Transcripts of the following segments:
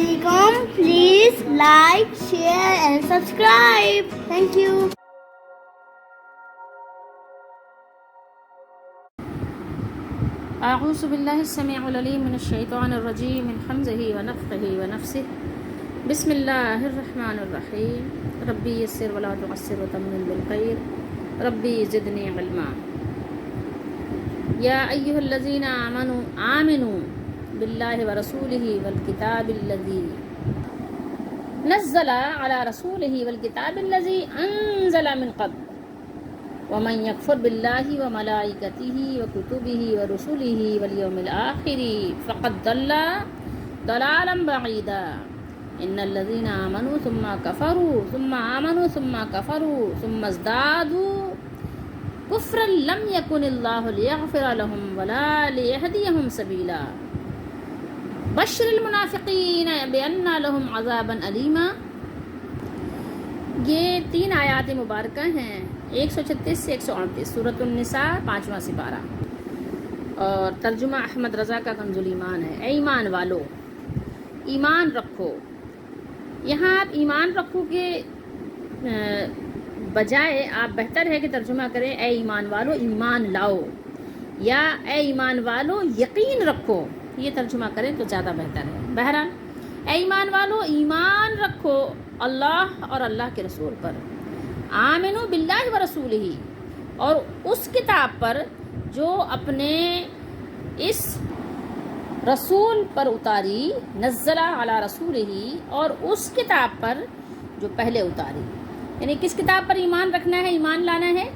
alaikum. Please like, share and subscribe. Thank you. أعوذ بالله السميع العليم من الشيطان الرجيم من حمزه ونفخه ونفسه بسم الله الرحمن الرحيم ربي يسر ولا تعسر وتمم بالخير ربي زدني علما يا أيها الذين آمنوا بالله ورسوله والكتاب الذي نزل على رسوله والكتاب الذي أنزل من قبل ومن يكفر بالله وملائكته وكتبه ورسله واليوم الآخر فقد ضل ضلالا بعيدا إن الذين آمنوا ثم كفروا ثم آمنوا ثم كفروا ثم ازدادوا كفرا لم يكن الله ليغفر لهم ولا ليهديهم سبيلا بشر المنافقين بأن لهم عذابا أليما. یہ 3 آیات مبارکہ ہیں 136 سے 138 سورۃ النساء 5واں سپارہ اور ترجمہ احمد رضا کا کنز الایمان ہے. اے ایمان والو ایمان رکھو. یہاں آپ ایمان رکھو کے بجائے آپ بہتر ہے کہ ترجمہ کریں اے ایمان والو ایمان لاؤ یا اے ایمان والو یقین رکھو. یہ ترجمہ کریں تو زیادہ بہتر ہے. بہرحال اے ایمان والو ایمان رکھو اللہ اور اللہ کے رسول پر. آمنو باللہ و رسولہ اور اس کتاب پر جو اپنے اس رسول پر اتاری نزل علی رسولہ اور اس کتاب پر جو پہلے اتاری. یعنی کس کتاب پر ایمان رکھنا ہے ایمان لانا ہے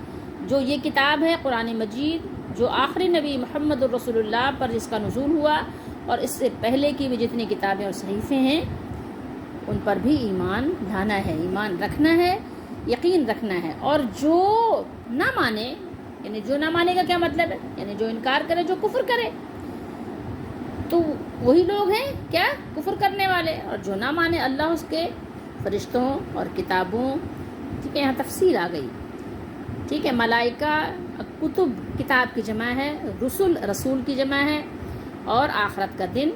جو یہ کتاب ہے قرآن مجید جو آخری نبی محمد الرسول اللہ پر جس کا نزول ہوا اور اس سے پہلے کی بھی جتنی کتابیں اور صحیفے ہیں ان پر بھی ایمان لانا ہے ایمان رکھنا ہے یقین رکھنا ہے. اور جو نہ مانے یعنی جو نہ مانے کا کیا مطلب ہے یعنی جو انکار کرے جو کفر کرے تو وہی لوگ ہیں کیا کفر کرنے والے. اور جو نہ مانے اللہ اس کے فرشتوں اور کتابوں. ٹھیک ہے یہاں تفصیل آ گئی. ٹھیک ہے ملائکہ کتب کتاب کی جمع ہے رسول رسول کی جمع ہے اور آخرت کا دن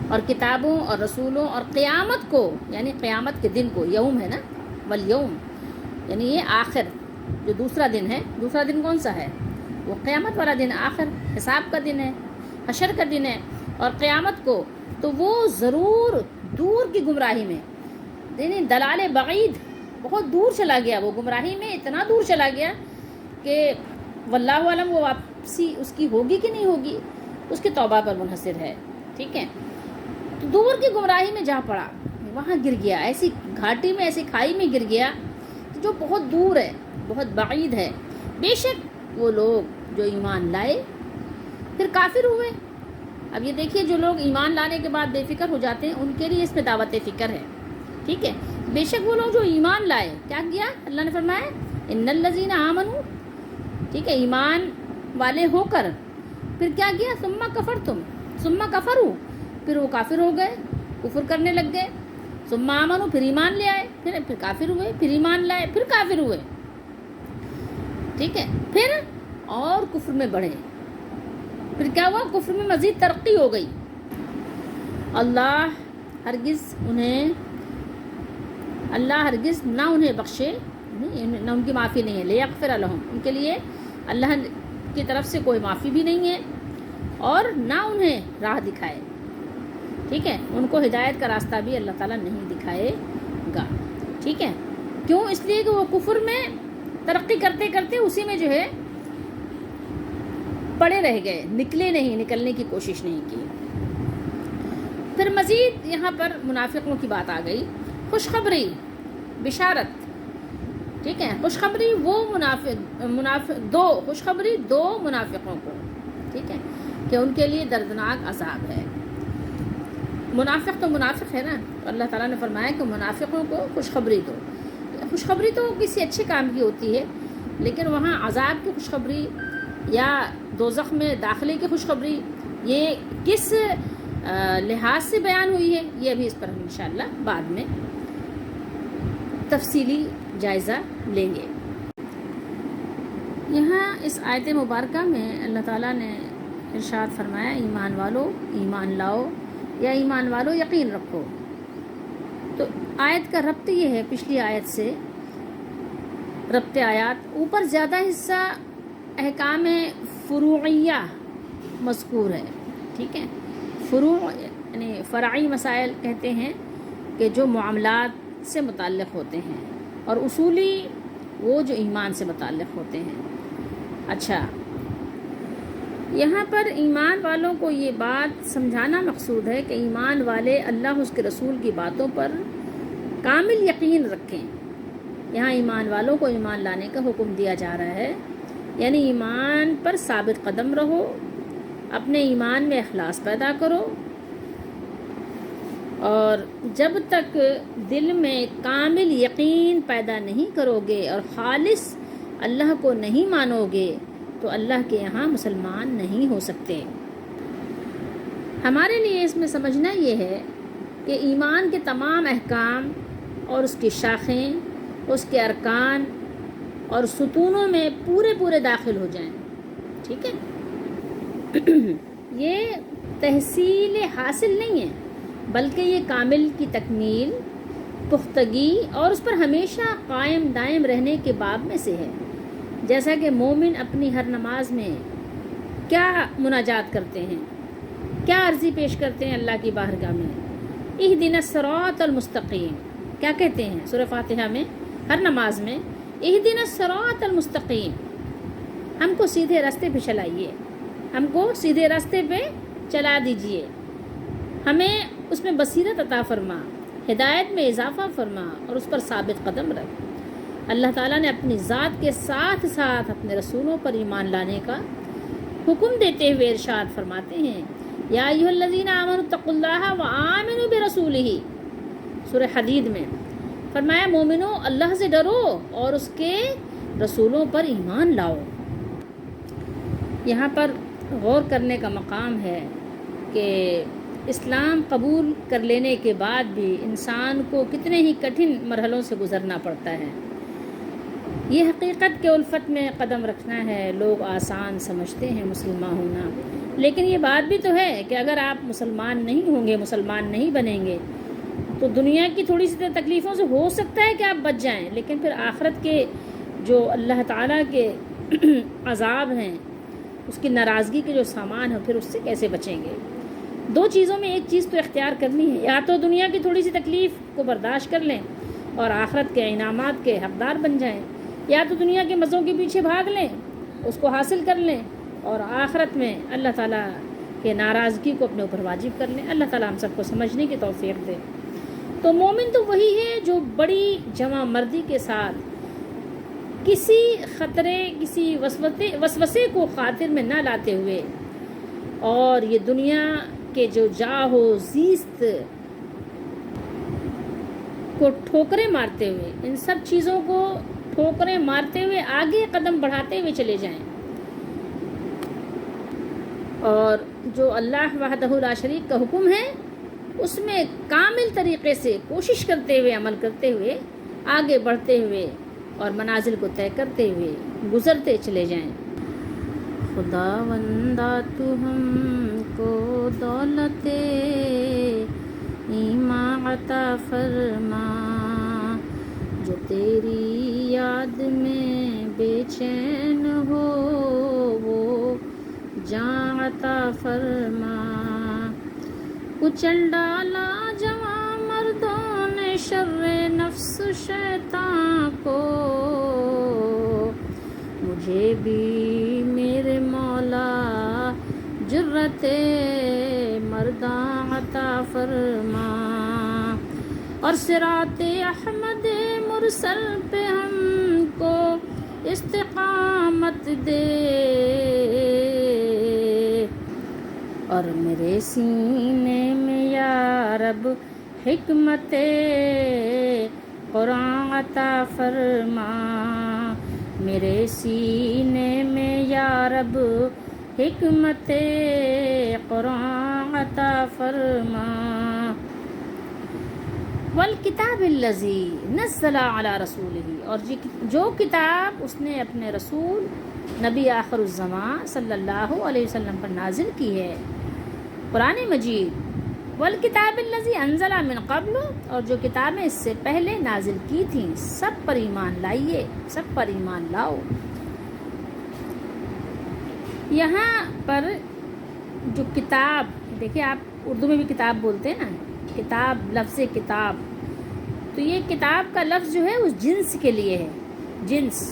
اور کتابوں اور رسولوں اور قیامت کو یعنی قیامت کے دن کو یوم ہے نا والیوم یعنی یہ آخر جو دوسرا دن ہے. دوسرا دن کون سا ہے وہ قیامت والا دن آخر حساب کا دن ہے حشر کا دن ہے. اور قیامت کو تو وہ ضرور دور کی گمراہی میں یعنی دلال بعید بہت دور چلا گیا وہ گمراہی میں اتنا دور چلا گیا کہ واللہ عالم وہ واپسی اس کی ہوگی کہ نہیں ہوگی اس کی توبہ پر منحصر ہے. ٹھیک ہے تو دور کی گمراہی میں جا پڑا وہاں گر گیا ایسی گھاٹی میں ایسی کھائی میں گر گیا جو بہت دور ہے بہت بعید ہے. بے شک وہ لوگ جو ایمان لائے پھر کافر ہوئے. اب یہ دیکھیے جو لوگ ایمان لانے کے بعد بے فکر ہو جاتے ہیں ان کے لیے اس میں دعوت فکر ہے. ٹھیک ہے بے شک وہ لوگ جو ایمان لائے کیا کیا اللہ نے فرمایا ان الذین آمنوا. ٹھیک ہے ایمان والے ہو کر پھر کیا کیا ثم کفروا پھر وہ کافر ہو گئے کفر کرنے لگ گئے. ثم آمنوا پھر ایمان لے آئے پھر کافر ہوئے پھر ایمان لائے پھر کافر ہوئے. ٹھیک ہے پھر اور کفر میں بڑھے پھر کیا ہوا کفر میں مزید ترقی ہو گئی. اللہ ہرگز نہ انہیں بخشے نہ ان کی معافی نہیں ہے. لیغفر لہم ان کے لیے اللہ کی طرف سے کوئی معافی بھی نہیں ہے اور نہ انہیں راہ دکھائے. ٹھیک ہے ان کو ہدایت کا راستہ بھی اللہ تعالیٰ نہیں دکھائے گا. ٹھیک ہے کیوں اس لیے کہ وہ کفر میں ترقی کرتے کرتے اسی میں جو ہے پڑے رہ گئے نکلنے کی کوشش نہیں کی. پھر مزید یہاں پر منافقوں کی بات آ گئی. خوشخبری بشارت. ٹھیک ہے خوشخبری وہ خوشخبری دو منافقوں کو. ٹھیک ہے کہ ان کے لیے دردناک عذاب ہے. منافق تو منافق ہے نا تو اللہ تعالیٰ نے فرمایا کہ منافقوں کو خوشخبری دو. خوشخبری تو کسی اچھے کام کی ہوتی ہے لیکن وہاں عذاب کی خوشخبری یا دوزخ میں داخلے کی خوشخبری یہ کس لحاظ سے بیان ہوئی ہے یہ ابھی اس پر ہم انشاءاللہ بعد میں تفصیلی جائزہ لیں گے. یہاں اس آیت مبارکہ میں اللہ تعالیٰ نے ارشاد فرمایا ایمان والو ایمان لاؤ یا ایمان والو یقین رکھو. تو آیت کا ربط یہ ہے پچھلی آیت سے، ربط آیات. اوپر زیادہ حصہ احکام فروعیہ مذکور ہے، ٹھیک ہے. فروع یعنی فرعی مسائل کہتے ہیں کہ جو معاملات سے متعلق ہوتے ہیں، اور اصولی وہ جو ایمان سے متعلق ہوتے ہیں. اچھا، یہاں پر ایمان والوں کو یہ بات سمجھانا مقصود ہے کہ ایمان والے اللہ اس کے رسول کی باتوں پر کامل یقین رکھیں. یہاں ایمان والوں کو ایمان لانے کا حکم دیا جا رہا ہے، یعنی ایمان پر ثابت قدم رہو، اپنے ایمان میں اخلاص پیدا کرو، اور جب تک دل میں کامل یقین پیدا نہیں کرو گے اور خالص اللہ کو نہیں مانو گے تو اللہ کے یہاں مسلمان نہیں ہو سکتے. ہمارے لیے اس میں سمجھنا یہ ہے کہ ایمان کے تمام احکام اور اس کی شاخیں، اس کے ارکان اور ستونوں میں پورے داخل ہو جائیں. ٹھیک ہے، یہ تحصیل حاصل نہیں ہے، بلکہ یہ کامل کی تکمیل، پختگی اور اس پر ہمیشہ قائم دائم رہنے کے باب میں سے ہے. جیسا کہ مومن اپنی ہر نماز میں کیا مناجات کرتے ہیں، کیا عرضی پیش کرتے ہیں اللہ کی بارگاہ میں، اہدنا الصراط المستقیم. کیا کہتے ہیں سورہ فاتحہ میں، ہر نماز میں، اہدنا الصراط المستقیم، ہم کو سیدھے راستے پہ چلائیے، ہم کو سیدھے راستے پہ چلا دیجئے، ہمیں اس میں بصیرت عطا فرما، ہدایت میں اضافہ فرما اور اس پر ثابت قدم رکھ. اللہ تعالیٰ نے اپنی ذات کے ساتھ ساتھ اپنے رسولوں پر ایمان لانے کا حکم دیتے ہوئے ارشاد فرماتے ہیں، یا ایھا الذین آمنوا اتقوا اللہ وآمنوا برسولہ. سورہ حدید میں فرمایا مومنو اللہ سے ڈرو اور اس کے رسولوں پر ایمان لاؤ. یہاں پر غور کرنے کا مقام ہے کہ اسلام قبول کر لینے کے بعد بھی انسان کو کتنے ہی کٹھن مرحلوں سے گزرنا پڑتا ہے. یہ حقیقت کے الفت میں قدم رکھنا ہے. لوگ آسان سمجھتے ہیں مسلمان ہونا، لیکن یہ بات بھی تو ہے کہ اگر آپ مسلمان نہیں ہوں گے، مسلمان نہیں بنیں گے، تو دنیا کی تھوڑی سی تکلیفوں سے ہو سکتا ہے کہ آپ بچ جائیں، لیکن پھر آخرت کے جو اللہ تعالیٰ کے عذاب ہیں، اس کی ناراضگی کے جو سامان ہیں، پھر اس سے کیسے بچیں گے؟ دو چیزوں میں ایک چیز تو اختیار کرنی ہے، یا تو دنیا کی تھوڑی سی تکلیف کو برداشت کر لیں اور آخرت کے انعامات کے حقدار بن جائیں، یا تو دنیا کے مزوں کے پیچھے بھاگ لیں، اس کو حاصل کر لیں اور آخرت میں اللہ تعالیٰ کے ناراضگی کو اپنے اوپر واجب کر لیں. اللہ تعالیٰ ہم سب کو سمجھنے کی توفیق دے. تو مومن تو وہی ہے جو بڑی جمع مردی کے ساتھ کسی خطرے، کسی وسوسے کو خاطر میں نہ لاتے ہوئے، اور یہ دنیا کے جو جاہ و زیست کو ٹھوکریں مارتے ہوئے، ان سب چیزوں کو ٹھوکریں مارتے ہوئے آگے قدم بڑھاتے ہوئے چلے جائیں، اور جو اللہ وحدہ لا شریک کا حکم ہے اس میں کامل طریقے سے کوشش کرتے ہوئے، عمل کرتے ہوئے، آگے بڑھتے ہوئے اور منازل کو طے کرتے ہوئے گزرتے چلے جائیں. خداوندا تو ہم کو دولت ایمان عطا فرما، جو تیری یاد میں بے چین ہو وہ جان عطا فرما. کچل ڈالا جوان مردوں نے شر نفس شیطان کو، مجھے بھی میرے مولا جرت مرداں عطا فرما، اور صراط احمد مرسل پہ ہم کو استقامت دے، اور میرے سینے میں یا رب حکمت قرآن عطا فرما، میرے سینے میں یا رب حکمت قرآن عطا فرما. والکتاب الذی نزل علی رسولہ، اور جو کتاب اس نے اپنے رسول نبی آخر الزمان صلی اللہ علیہ وسلم پر نازل کی ہے، قرآن مجید. والکتاب الذی انزل من قبل، اور جو کتابیں اس سے پہلے نازل کی تھیں سب پر ایمان لائیے، سب پر ایمان لاؤ۔ یہاں پر جو کتاب، دیکھیں آپ اردو میں بھی کتاب بولتے ہیں نا، کتاب، لفظ کتاب، تو یہ کتاب کا لفظ جو ہے اس جنس کے لیے ہے، جنس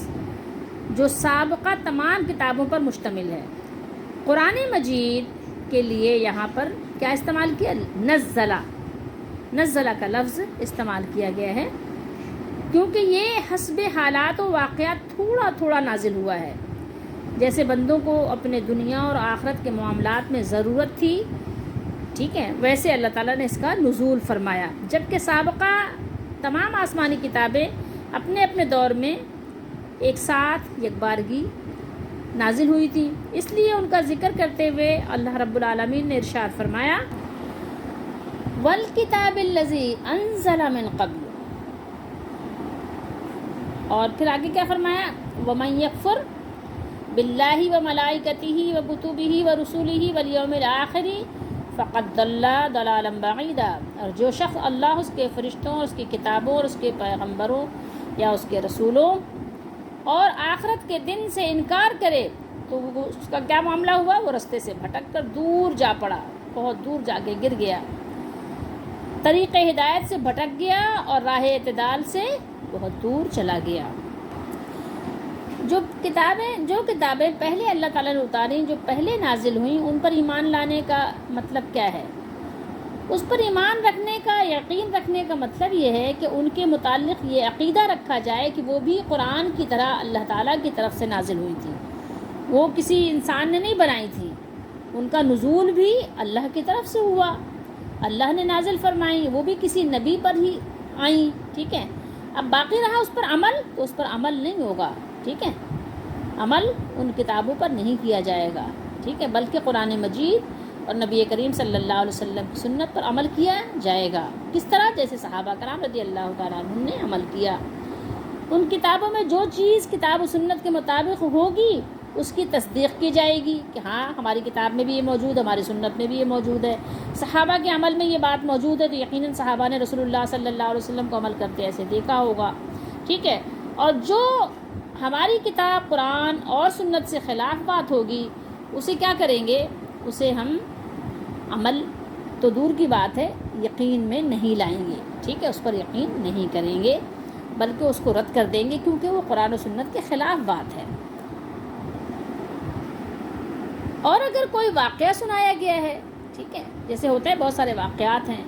جو سابقہ تمام کتابوں پر مشتمل ہے۔ قرآن مجید کے لیے یہاں پر کیا استعمال کیا؟ نزلہ، نزلہ کا لفظ استعمال کیا گیا ہے، کیونکہ یہ حسب حالات و واقعات تھوڑا تھوڑا نازل ہوا ہے۔ جیسے بندوں کو اپنے دنیا اور آخرت کے معاملات میں ضرورت تھی، ٹھیک ہے، ویسے اللہ تعالیٰ نے اس کا نزول فرمایا، جبکہ سابقہ تمام آسمانی کتابیں اپنے اپنے دور میں ایک ساتھ یکبارگی نازل ہوئی تھی، اس لیے ان کا ذکر کرتے ہوئے اللہ رب العالمین نے ارشاد فرمایا والکتاب الذی انزل من قبل، اور پھر آگے کیا فرمایا؟ ومن یکفر باللہ وملائکتہ وکتبہ ورسلہ والیوم الآخر فقد ضل ضلالا بعیدا، اور جو شخص اللہ، اس کے فرشتوں اور اس کی کتابوں اور اس کے پیغمبروں یا اس کے رسولوں اور آخرت کے دن سے انکار کرے تو اس کا کیا معاملہ ہوا؟ وہ رستے سے بھٹک کر دور جا پڑا، بہت دور جا کے گر گیا، طریق ہدایت سے بھٹک گیا اور راہ اعتدال سے بہت دور چلا گیا۔ جو کتابیں پہلے اللہ تعالیٰ نے اتاریں، جو پہلے نازل ہوئیں، ان پر ایمان لانے کا مطلب کیا ہے؟ اس پر ایمان رکھنے کا، یقین رکھنے کا مطلب یہ ہے کہ ان کے متعلق یہ عقیدہ رکھا جائے کہ وہ بھی قرآن کی طرح اللہ تعالیٰ کی طرف سے نازل ہوئی تھی، وہ کسی انسان نے نہیں بنائی تھی، ان کا نزول بھی اللہ کی طرف سے ہوا، اللہ نے نازل فرمائی، وہ بھی کسی نبی پر ہی آئیں، ٹھیک ہے۔ اب باقی رہا اس پر عمل، تو اس پر عمل نہیں ہوگا، ٹھیک ہے، عمل ان کتابوں پر نہیں کیا جائے گا، ٹھیک ہے، بلکہ قرآن مجید اور نبی کریم صلی اللہ علیہ وسلم کی سنت پر عمل کیا جائے گا۔ کس طرح؟ جیسے صحابہ کرام رضی اللہ تعالیٰ عنہم نے عمل کیا۔ ان کتابوں میں جو چیز کتاب و سنت کے مطابق ہوگی اس کی تصدیق کی جائے گی کہ ہاں ہماری کتاب میں بھی یہ موجود ہے، ہماری سنت میں بھی یہ موجود ہے، صحابہ کے عمل میں یہ بات موجود ہے، تو یقیناً صحابہ نے رسول اللہ صلی اللہ علیہ وسلم کو عمل کرتے ایسے دیکھا ہوگا، ٹھیک ہے۔ اور جو ہماری کتاب قرآن اور سنت سے خلاف بات ہوگی اسے کیا کریں گے؟ اسے ہم عمل تو دور کی بات ہے، یقین میں نہیں لائیں گے، ٹھیک ہے، اس پر یقین نہیں کریں گے، بلکہ اس کو رد کر دیں گے کیونکہ وہ قرآن و سنت کے خلاف بات ہے۔ اور اگر کوئی واقعہ سنایا گیا ہے، ٹھیک ہے، جیسے ہوتا ہے بہت سارے واقعات ہیں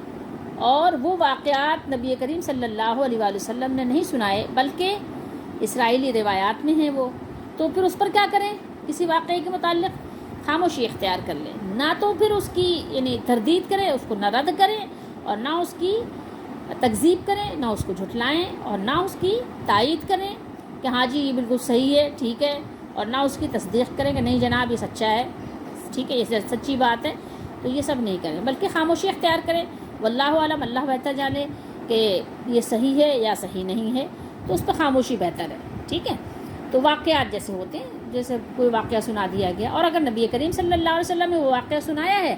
اور وہ واقعات نبی کریم صلی اللہ علیہ وآلہ وسلم نے نہیں سنائے بلکہ اسرائیلی روایات میں ہیں وہ، تو پھر اس پر کیا کریں؟ کسی واقعے کے متعلق خاموشی اختیار کر لیں، نہ تو پھر اس کی یعنی تردید کریں، اس کو نہ رد کریں اور نہ اس کی تکذیب کریں، نہ اس کو جھٹلائیں اور نہ اس کی تائید کریں کہ ہاں جی یہ بالکل صحیح ہے، ٹھیک ہے، اور نہ اس کی تصدیق کریں کہ نہیں جناب یہ سچا ہے، ٹھیک ہے، یہ سچی بات ہے، تو یہ سب نہیں کریں بلکہ خاموشی اختیار کریں۔ واللہ عالم، اللہ بہتر جانے کہ یہ صحیح ہے یا صحیح نہیں ہے، تو اس پہ خاموشی بہتر ہے، ٹھیک ہے۔ تو واقعات جیسے ہوتے ہیں، جیسے کوئی واقعہ سنا دیا گیا اور اگر نبی کریم صلی اللہ علیہ وسلم نے وہ واقعہ سنایا ہے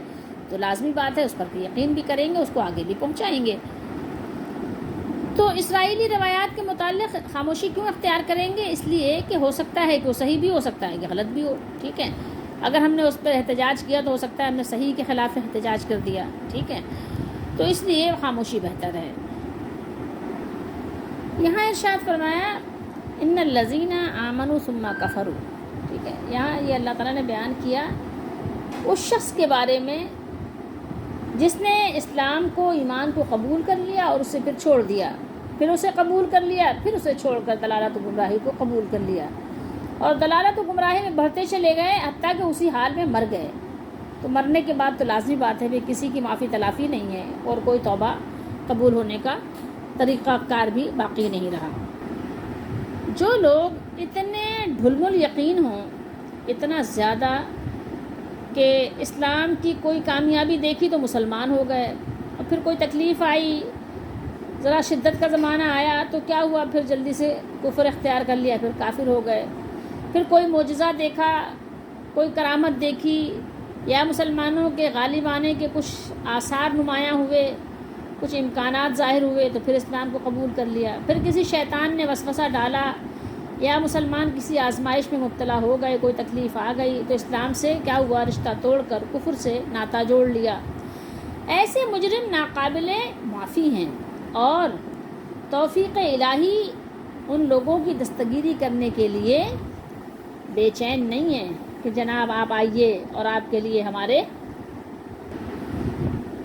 تو لازمی بات ہے اس پر یقین بھی کریں گے، اس کو آگے بھی پہنچائیں گے۔ تو اسرائیلی روایات کے متعلق خاموشی کیوں اختیار کریں گے؟ اس لیے کہ ہو سکتا ہے کہ وہ صحیح بھی ہو سکتا ہے کہ غلط بھی ہو، ٹھیک ہے۔ اگر ہم نے اس پر احتجاج کیا تو ہو سکتا ہے ہم نے صحیح کے خلاف احتجاج کر دیا، ٹھیک ہے، تو اس لیے خاموشی بہتر ہے۔ یہاں ارشاد فرمایا ان الذین آمنوا ثم کفروا، ٹھیک ہے، یہاں یہ اللہ تعالیٰ نے بیان کیا اس شخص کے بارے میں جس نے اسلام کو، ایمان کو قبول کر لیا اور اسے پھر چھوڑ دیا، پھر اسے قبول کر لیا، پھر اسے چھوڑ کر دلالت و گمراہی کو قبول کر لیا اور دلالت و گمراہی میں بڑھتے چلے گئے حتیٰ کہ اسی حال میں مر گئے۔ تو مرنے کے بعد تو لازمی بات ہے کہ کسی کی معافی تلافی نہیں ہے اور کوئی توبہ قبول ہونے کا طریقہ کار بھی باقی نہیں رہا۔ جو لوگ اتنے ڈھلمل یقین ہوں، اتنا زیادہ کہ اسلام کی کوئی کامیابی دیکھی تو مسلمان ہو گئے، اور پھر کوئی تکلیف آئی، ذرا شدت کا زمانہ آیا تو کیا ہوا، پھر جلدی سے کفر اختیار کر لیا، پھر کافر ہو گئے، پھر کوئی معجزہ دیکھا، کوئی کرامت دیکھی یا مسلمانوں کے غالب آنے کے کچھ آثار نمایاں ہوئے، کچھ امکانات ظاہر ہوئے تو پھر اسلام کو قبول کر لیا، پھر کسی شیطان نے وسوسہ ڈالا یا مسلمان کسی آزمائش میں مبتلا ہو گئے، کوئی تکلیف آ گئی تو اسلام سے کیا ہوا، رشتہ توڑ کر کفر سے ناطہ جوڑ لیا۔ ایسے مجرم ناقابل معافی ہیں، اور توفیق الہی ان لوگوں کی دستگیری کرنے کے لیے بے چین نہیں ہے کہ جناب آپ آئیے اور آپ کے لیے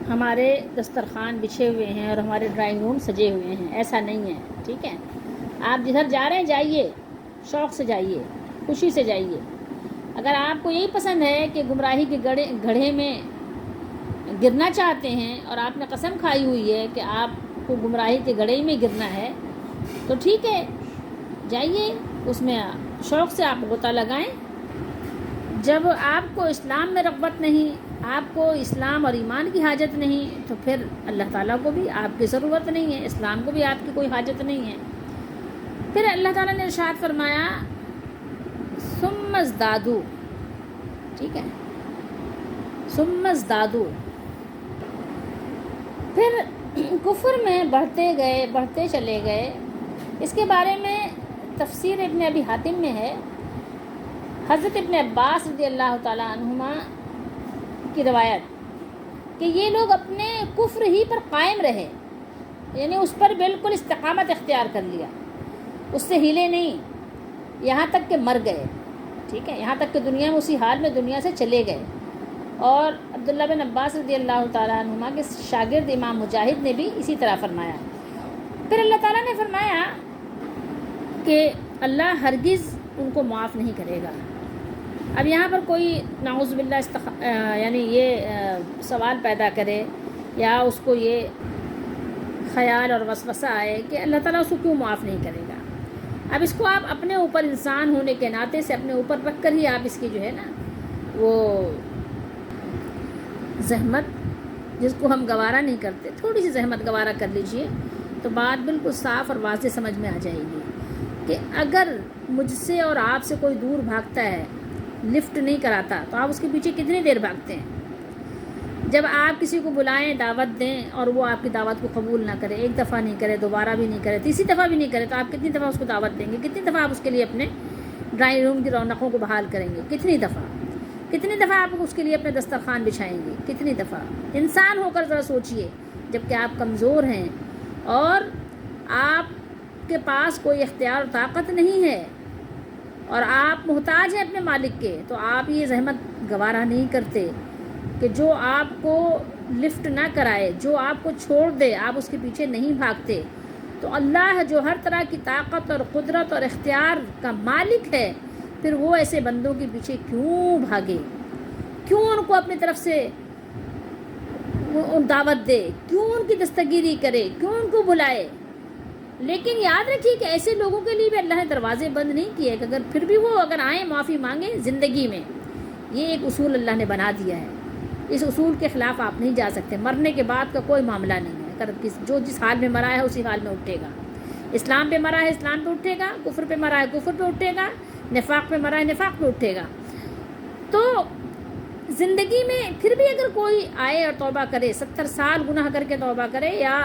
ہمارے دسترخوان بچھے ہوئے ہیں اور ہمارے ڈرائنگ روم سجے ہوئے ہیں، ایسا نہیں ہے، ٹھیک ہے۔ آپ جدھر جا رہے ہیں جائیے، شوق سے جائیے، خوشی سے جائیے۔ اگر آپ کو یہی پسند ہے کہ گمراہی کے گڑھے میں گرنا چاہتے ہیں اور آپ نے قسم کھائی ہوئی ہے کہ آپ کو گمراہی کے گڑھے میں گرنا ہے، تو ٹھیک ہے، جائیے، اس میں شوق سے آپ غوطہ لگائیں۔ جب آپ کو اسلام میں رغبت نہیں، آپ کو اسلام اور ایمان کی حاجت نہیں، تو پھر اللہ تعالیٰ کو بھی آپ کی ضرورت نہیں ہے، اسلام کو بھی آپ کی کوئی حاجت نہیں ہے۔ پھر اللہ تعالیٰ نے ارشاد فرمایا ثم ازدادوا، ٹھیک ہے، ثم ازدادوا، پھر کفر میں بڑھتے چلے گئے۔ اس کے بارے میں تفسیر ابن ابی حاتم میں ہے، حضرت ابن عباس رضی اللہ تعالیٰ عنہما کی روایت کہ یہ لوگ اپنے کفر ہی پر قائم رہے، یعنی اس پر بالکل استقامت اختیار کر لیا، اس سے ہلے نہیں، یہاں تک کہ مر گئے، ٹھیک ہے، یہاں تک کہ دنیا میں اسی حال میں دنیا سے چلے گئے۔ اور عبداللہ بن عباس رضی اللہ تعالیٰ عنہما کے شاگرد امام مجاہد نے بھی اسی طرح فرمایا۔ پھر اللہ تعالیٰ نے فرمایا کہ اللہ ہرگز ان کو معاف نہیں کرے گا۔ اب یہاں پر کوئی نعوذ باللہ یعنی یہ سوال پیدا کرے یا اس کو یہ خیال اور وسوسہ آئے کہ اللہ تعالیٰ اس کو کیوں معاف نہیں کرے گا۔ اب اس کو آپ اپنے اوپر انسان ہونے کے ناطے سے اپنے اوپر رکھ کر ہی آپ اس کی جو ہے نا وہ زحمت، جس کو ہم گوارا نہیں کرتے، تھوڑی سی زحمت گوارا کر لیجئے تو بات بالکل صاف اور واضح سمجھ میں آ جائے گی کہ اگر مجھ سے اور آپ سے کوئی دور بھاگتا ہے، لفٹ نہیں کراتا، تو آپ اس کے پیچھے کتنی دیر بھاگتے ہیں؟ جب آپ کسی کو بلائیں، دعوت دیں اور وہ آپ کی دعوت کو قبول نہ کرے، ایک دفعہ نہیں کرے، دوبارہ بھی نہیں کرے، تیسری دفعہ بھی نہیں کرے، تو آپ کتنی دفعہ اس کو دعوت دیں گے؟ کتنی دفعہ آپ اس کے لیے اپنے ڈرائنگ روم کی رونقوں کو بحال کریں گے؟ کتنی دفعہ آپ اس کے لیے اپنے دسترخوان بچھائیں گے؟ کتنی دفعہ؟ انسان ہو کر ذرا سوچئے، جب کہ آپ کمزور ہیں اور آپ کے پاس کوئی اختیار و طاقت نہیں ہے اور آپ محتاج ہیں اپنے مالک کے، تو آپ یہ زحمت گوارا نہیں کرتے کہ جو آپ کو لفٹ نہ کرائے، جو آپ کو چھوڑ دے، آپ اس کے پیچھے نہیں بھاگتے۔ تو اللہ جو ہر طرح کی طاقت اور قدرت اور اختیار کا مالک ہے، پھر وہ ایسے بندوں کے پیچھے کیوں بھاگے، کیوں ان کو اپنی طرف سے دعوت دے، کیوں ان کی دستگیری کرے، کیوں ان کو بلائے۔ لیکن یاد رکھیے کہ ایسے لوگوں کے لیے بھی اللہ نے دروازے بند نہیں کیے کہ اگر پھر بھی وہ اگر آئیں معافی مانگیں زندگی میں، یہ ایک اصول اللہ نے بنا دیا ہے، اس اصول کے خلاف آپ نہیں جا سکتے۔ مرنے کے بعد کا کوئی معاملہ نہیں ہے، اگر جو جس حال میں مرا ہے اسی حال میں اٹھے گا، اسلام پہ مرا ہے اسلام پہ اٹھے گا، کفر پہ مرا ہے کفر پہ اٹھے گا، نفاق پہ مرا ہے نفاق پہ اٹھے گا۔ تو زندگی میں پھر بھی اگر کوئی آئے اور توبہ کرے، 70 سال گناہ کر کے توبہ کرے یا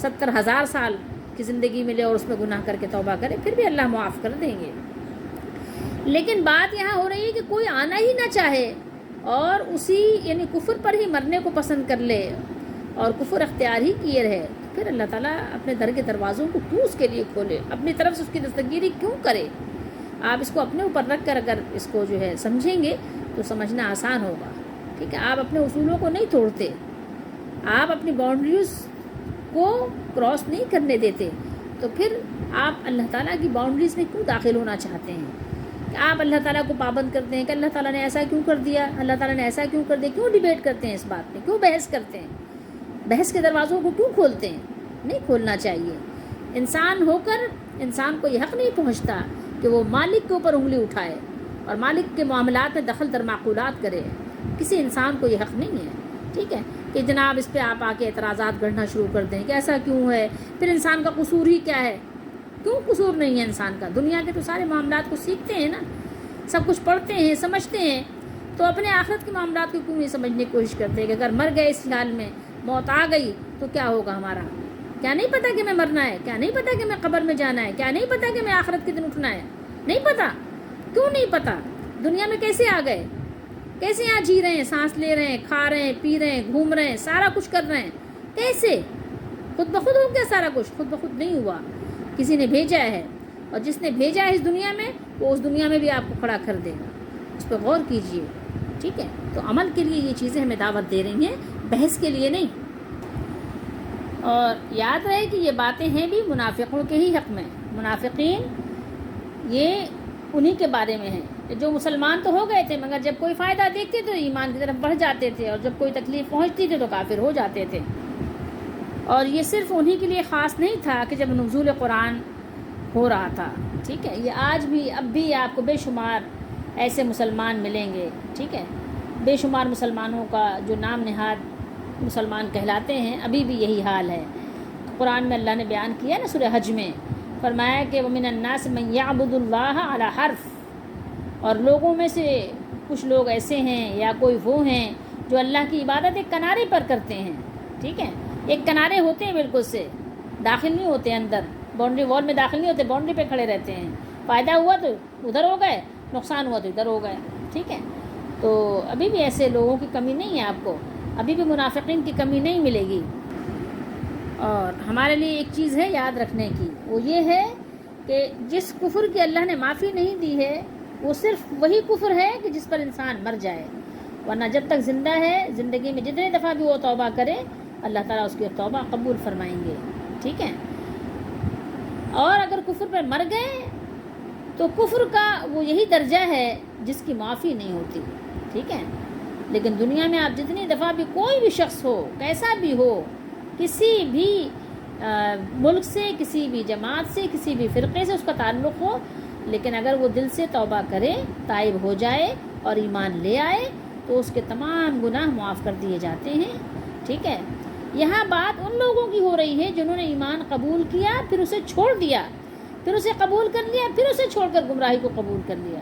70,000 سال کی زندگی ملے اور اس میں گناہ کر کے توبہ کرے، پھر بھی اللہ معاف کر دیں گے۔ لیکن بات یہاں ہو رہی ہے کہ کوئی آنا ہی نہ چاہے اور اسی یعنی کفر پر ہی مرنے کو پسند کر لے اور کفر اختیار ہی کیے رہے، پھر اللہ تعالیٰ اپنے در کے دروازوں کو کیوں اس کے لیے کھولے، اپنی طرف سے اس کی دستگیری کیوں کرے؟ آپ اس کو اپنے اوپر رکھ کر اگر اس کو جو ہے سمجھیں گے تو سمجھنا آسان ہوگا، ٹھیک ہے۔ آپ اپنے اصولوں کو نہیں توڑتے، آپ اپنی باؤنڈریز کو کراس نہیں کرنے دیتے، تو پھر آپ اللہ تعالیٰ کی باؤنڈریز میں کیوں داخل ہونا چاہتے ہیں؟ کہ آپ اللہ تعالیٰ کو پابند کرتے ہیں کہ اللہ تعالیٰ نے ایسا کیوں کر دیا، اللہ تعالیٰ نے ایسا کیوں کر دیا، کیوں ڈیبیٹ کرتے ہیں اس بات میں، کیوں بحث کرتے ہیں، بحث کے دروازوں کو کیوں کھولتے ہیں؟ نہیں کھولنا چاہیے۔ انسان ہو کر انسان کو یہ حق نہیں پہنچتا کہ وہ مالک کے اوپر انگلی اٹھائے اور مالک کے معاملات میں دخل در معقولات کرے، کسی انسان کو یہ حق نہیں ہے، ٹھیک ہے، کہ جناب اس پہ آپ آ کے اعتراضات گڑھنا شروع کر دیں کہ ایسا کیوں ہے، پھر انسان کا قصور ہی کیا ہے؟ کیوں قصور نہیں ہے انسان کا؟ دنیا کے تو سارے معاملات کو سیکھتے ہیں نا، سب کچھ پڑھتے ہیں، سمجھتے ہیں، تو اپنے آخرت کے معاملات کو کیوں نہیں سمجھنے کی کوشش کرتے کہ اگر مر گئے اس حال میں، موت آ گئی تو کیا ہوگا ہمارا؟ کیا نہیں پتہ کہ میں مرنا ہے؟ کیا نہیں پتہ کہ میں قبر میں جانا ہے؟ کیا نہیں پتہ کہ میں آخرت کے دن اٹھنا ہے؟ نہیں پتہ۔ کیوں نہیں پتہ؟ دنیا میں کیسے آ گئے؟ کیسے یہاں جی رہے ہیں، سانس لے رہے ہیں، کھا رہے ہیں، پی رہے ہیں، گھوم رہے ہیں، سارا کچھ کر رہے ہیں؟ کیسے؟ خود بخود ہو گیا سارا کچھ؟ خود بخود نہیں ہوا، کسی نے بھیجا ہے، اور جس نے بھیجا ہے اس دنیا میں وہ اس دنیا میں بھی آپ کو کھڑا کر دے گا۔ اس پہ غور کیجئے، ٹھیک ہے؟ تو عمل کے لیے یہ چیزیں ہمیں دعوت دے رہی ہیں، بحث کے لیے نہیں۔ اور یاد رہے کہ یہ باتیں ہیں بھی منافقوں کے ہی حق میں۔ منافقین یہ انہی کے بارے میں ہیں جو مسلمان تو ہو گئے تھے، مگر جب کوئی فائدہ دیکھتے تو ایمان کی طرف بڑھ جاتے تھے، اور جب کوئی تکلیف پہنچتی تھی تو کافر ہو جاتے تھے۔ اور یہ صرف انہی کے لیے خاص نہیں تھا کہ جب نزول قرآن ہو رہا تھا، ٹھیک ہے؟ یہ آج بھی، اب بھی آپ کو بے شمار ایسے مسلمان ملیں گے، ٹھیک ہے؟ بے شمار مسلمانوں کا جو نام نہاد مسلمان کہلاتے ہیں، ابھی بھی یہی حال ہے۔ قرآن میں اللہ نے بیان کیا نا سورہ حج میں، فرمایا کہ وَمِنَ النَّاسِ مَن يَعْبُدُ اللَّهَ عَلَى حَرْفٍ، اور لوگوں میں سے کچھ لوگ ایسے ہیں یا کوئی وہ ہیں جو اللہ کی عبادت ایک کنارے پر کرتے ہیں، ٹھیک ہے؟ ایک کنارے ہوتے ہیں بالکل سے، داخل نہیں ہوتے اندر، باؤنڈری وال میں داخل نہیں ہوتے، باؤنڈری پہ کھڑے رہتے ہیں، فائدہ ہوا تو ادھر ہو گئے، نقصان ہوا تو ادھر ہو گئے، ٹھیک ہے؟ تو ابھی بھی ایسے لوگوں کی کمی نہیں ہے آپ کو، ابھی بھی منافقین کی کمی نہیں ملے گی۔ اور ہمارے لیے ایک چیز ہے یاد رکھنے کی، وہ یہ ہے کہ جس کفر کی اللہ نے معافی نہیں دی ہے وہ صرف وہی کفر ہے کہ جس پر انسان مر جائے، ورنہ جب تک زندہ ہے، زندگی میں جتنے دفعہ بھی وہ توبہ کرے اللہ تعالیٰ اس کی توبہ قبول فرمائیں گے، ٹھیک ہے؟ اور اگر کفر پر مر گئے تو کفر کا وہ یہی درجہ ہے جس کی معافی نہیں ہوتی، ٹھیک ہے؟ لیکن دنیا میں آپ جتنی دفعہ بھی کوئی بھی شخص ہو، کیسا بھی ہو، کسی بھی ملک سے، کسی بھی جماعت سے، کسی بھی فرقے سے اس کا تعلق ہو، لیکن اگر وہ دل سے توبہ کرے، تائب ہو جائے اور ایمان لے آئے تو اس کے تمام گناہ معاف کر دیے جاتے ہیں، ٹھیک ہے؟ یہاں بات ان لوگوں کی ہو رہی ہے جنہوں نے ایمان قبول کیا، پھر اسے چھوڑ دیا، پھر اسے قبول کر لیا، پھر اسے چھوڑ کر گمراہی کو قبول کر لیا،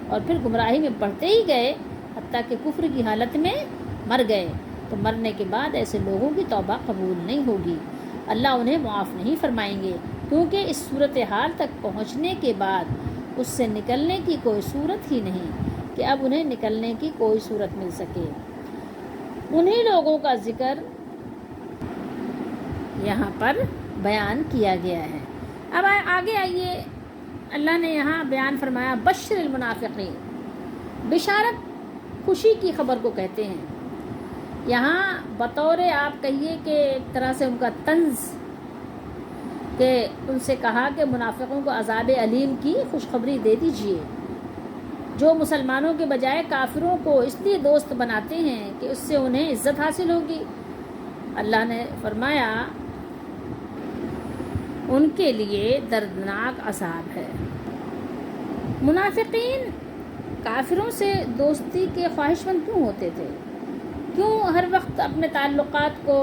اور پھر گمراہی میں بڑھتے ہی گئے حتیٰ کہ کفر کی حالت میں مر گئے۔ تو مرنے کے بعد ایسے لوگوں کی توبہ قبول نہیں ہوگی، اللہ انہیں معاف نہیں فرمائیں گے، کیونکہ اس صورتحال تک پہنچنے کے بعد اس سے نکلنے کی کوئی صورت ہی نہیں کہ اب انہیں نکلنے کی کوئی صورت مل سکے۔ انہی لوگوں کا ذکر یہاں پر بیان کیا گیا ہے۔ اب آگے آئیے، اللہ نے یہاں بیان فرمایا بشر المنافقین، بشارت خوشی کی خبر کو کہتے ہیں۔ یہاں بطور آپ کہیے کہ ایک طرح سے ان کا طنز، کہ ان سے کہا کہ منافقوں کو عذاب علیم کی خوشخبری دے دیجئے، جو مسلمانوں کے بجائے کافروں کو اس لیے دوست بناتے ہیں کہ اس سے انہیں عزت حاصل ہوگی۔ اللہ نے فرمایا ان کے لیے دردناک عذاب ہے۔ منافقین کافروں سے دوستی کے خواہش مند کیوں ہوتے تھے؟ کیوں ہر وقت اپنے تعلقات کو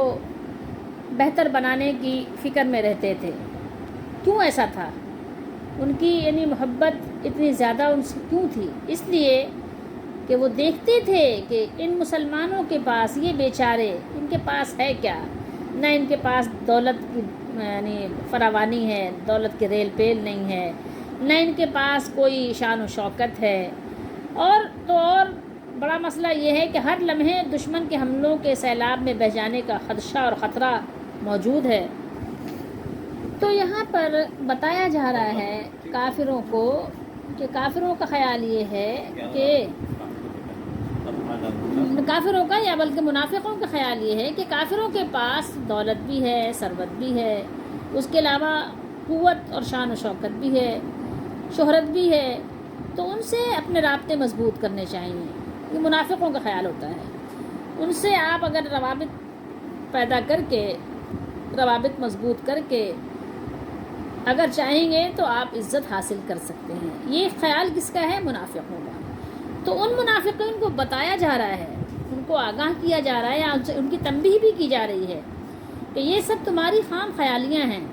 بہتر بنانے کی فکر میں رہتے تھے؟ کیوں ایسا تھا؟ ان کی یعنی محبت اتنی زیادہ ان سے کیوں تھی؟ اس لیے کہ وہ دیکھتے تھے کہ ان مسلمانوں کے پاس، یہ بیچارے، ان کے پاس ہے کیا؟ نہ ان کے پاس دولت کی یعنی فراوانی ہے، دولت کے ریل پیل نہیں ہے، نہ ان کے پاس کوئی شان و شوکت ہے، اور تو اور بڑا مسئلہ یہ ہے کہ ہر لمحے دشمن کے حملوں کے سیلاب میں بہہ جانے کا خدشہ اور خطرہ موجود ہے۔ تو یہاں پر بتایا جا رہا ہے کافروں کو کہ کافروں کا خیال یہ ہے کہ کافروں کا یا بلکہ منافقوں کا خیال یہ ہے کہ کافروں کے پاس دولت بھی ہے، ثروت بھی ہے، اس کے علاوہ قوت اور شان و شوکت بھی ہے، شہرت بھی ہے، تو ان سے اپنے رابطے مضبوط کرنے چاہیے۔ یہ منافقوں کا خیال ہوتا ہے۔ ان سے آپ اگر روابط پیدا کر کے، روابط مضبوط کر کے اگر چاہیں گے تو آپ عزت حاصل کر سکتے ہیں۔ یہ خیال کس کا ہے؟ منافقوں کا۔ تو ان منافقین کو بتایا جا رہا ہے، ان کو آگاہ کیا جا رہا ہے، یا ان کی تنبیہ بھی کی جا رہی ہے کہ یہ سب تمہاری خام خیالیاں ہیں۔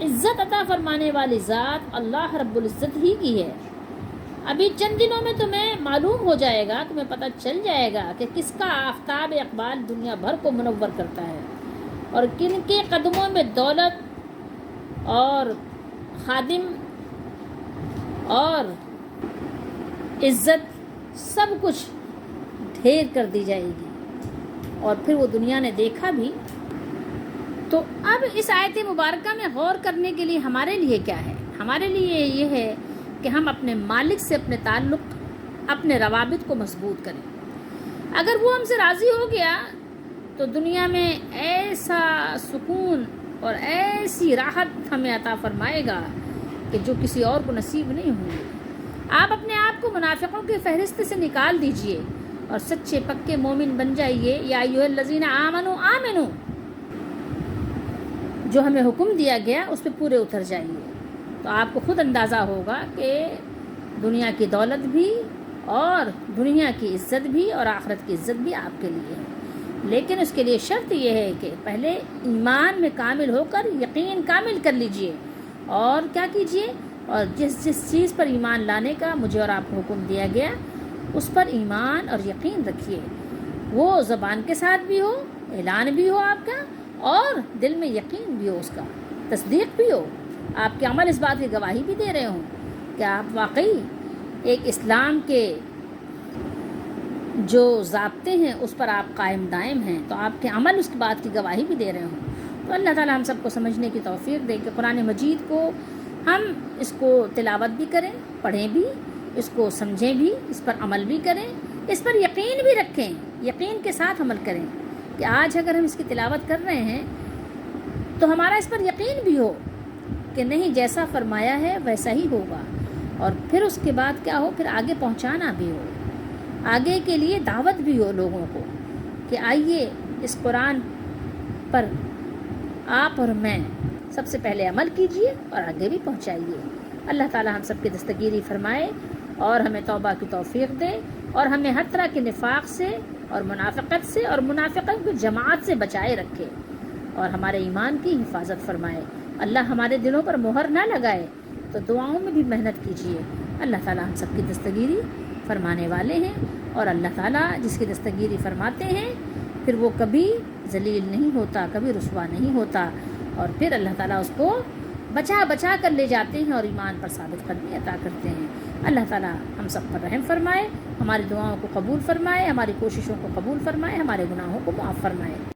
عزت عطا فرمانے والی ذات اللہ رب العزت ہی کی ہے، ابھی چند دنوں میں تمہیں معلوم ہو جائے گا، تمہیں پتہ چل جائے گا کہ کس کا آفتاب اقبال دنیا بھر کو منور کرتا ہے اور کن کے قدموں میں دولت اور خادم اور عزت سب کچھ ڈھیر کر دی جائے گی، اور پھر وہ دنیا نے دیکھا بھی۔ تو اب اس آیت مبارکہ میں غور کرنے کے لیے ہمارے لیے کیا ہے؟ ہمارے لیے یہ ہے کہ ہم اپنے مالک سے اپنے تعلق، اپنے روابط کو مضبوط کریں۔ اگر وہ ہم سے راضی ہو گیا تو دنیا میں ایسا سکون اور ایسی راحت ہمیں عطا فرمائے گا کہ جو کسی اور کو نصیب نہیں ہوگی۔ آپ اپنے آپ کو منافقوں کی فہرست سے نکال دیجئے اور سچے پکے مومن بن جائیے۔ یا ایھا الذین آمنوا آمنوا، جو ہمیں حکم دیا گیا اس پہ پورے اتر جائیے، تو آپ کو خود اندازہ ہوگا کہ دنیا کی دولت بھی اور دنیا کی عزت بھی اور آخرت کی عزت بھی آپ کے لیے ہے۔ لیکن اس کے لیے شرط یہ ہے کہ پہلے ایمان میں کامل ہو کر یقین کامل کر لیجئے، اور کیا کیجئے، اور جس چیز پر ایمان لانے کا مجھے اور آپ کو حکم دیا گیا اس پر ایمان اور یقین رکھیے، وہ زبان کے ساتھ بھی ہو، اعلان بھی ہو آپ کا، اور دل میں یقین بھی ہو، اس کا تصدیق بھی ہو، آپ کے عمل اس بات کی گواہی بھی دے رہے ہوں کہ آپ واقعی ایک اسلام کے جو ضابطے ہیں اس پر آپ قائم دائم ہیں، تو آپ کے عمل اس بات کی گواہی بھی دے رہے ہوں۔ تو اللہ تعالیٰ ہم سب کو سمجھنے کی توفیق دے کہ قرآن مجید کو ہم اس کو تلاوت بھی کریں، پڑھیں بھی، اس کو سمجھیں بھی، اس پر عمل بھی کریں، اس پر یقین بھی رکھیں، یقین کے ساتھ عمل کریں کہ آج اگر ہم اس کی تلاوت کر رہے ہیں تو ہمارا اس پر یقین بھی ہو کہ نہیں، جیسا فرمایا ہے ویسا ہی ہوگا، اور پھر اس کے بعد کیا ہو، پھر آگے پہنچانا بھی ہو، آگے کے لیے دعوت بھی ہو لوگوں کو کہ آئیے اس قرآن پر آپ اور میں سب سے پہلے عمل کیجئے اور آگے بھی پہنچائیے۔ اللہ تعالیٰ ہم سب کی دستگیری فرمائے اور ہمیں توبہ کی توفیق دے، اور ہمیں ہر طرح کے نفاق سے اور منافقت سے اور منافقت کی جماعت سے بچائے رکھے، اور ہمارے ایمان کی حفاظت فرمائے۔ اللہ ہمارے دلوں پر مہر نہ لگائے، تو دعاؤں میں بھی محنت کیجیے۔ اللہ تعالیٰ ہم سب کی دستگیری فرمانے والے ہیں، اور اللہ تعالیٰ جس کی دستگیری فرماتے ہیں پھر وہ کبھی ذلیل نہیں ہوتا، کبھی رسوا نہیں ہوتا، اور پھر اللہ تعالیٰ اس کو بچا بچا کر لے جاتے ہیں اور ایمان پر ثابت قدمی عطا کرتے ہیں۔ اللہ تعالیٰ ہم سب پر رحم فرمائے، ہماری دعاؤں کو قبول فرمائے، ہماری کوششوں کو قبول فرمائے، ہمارے گناہوں کو معاف فرمائے۔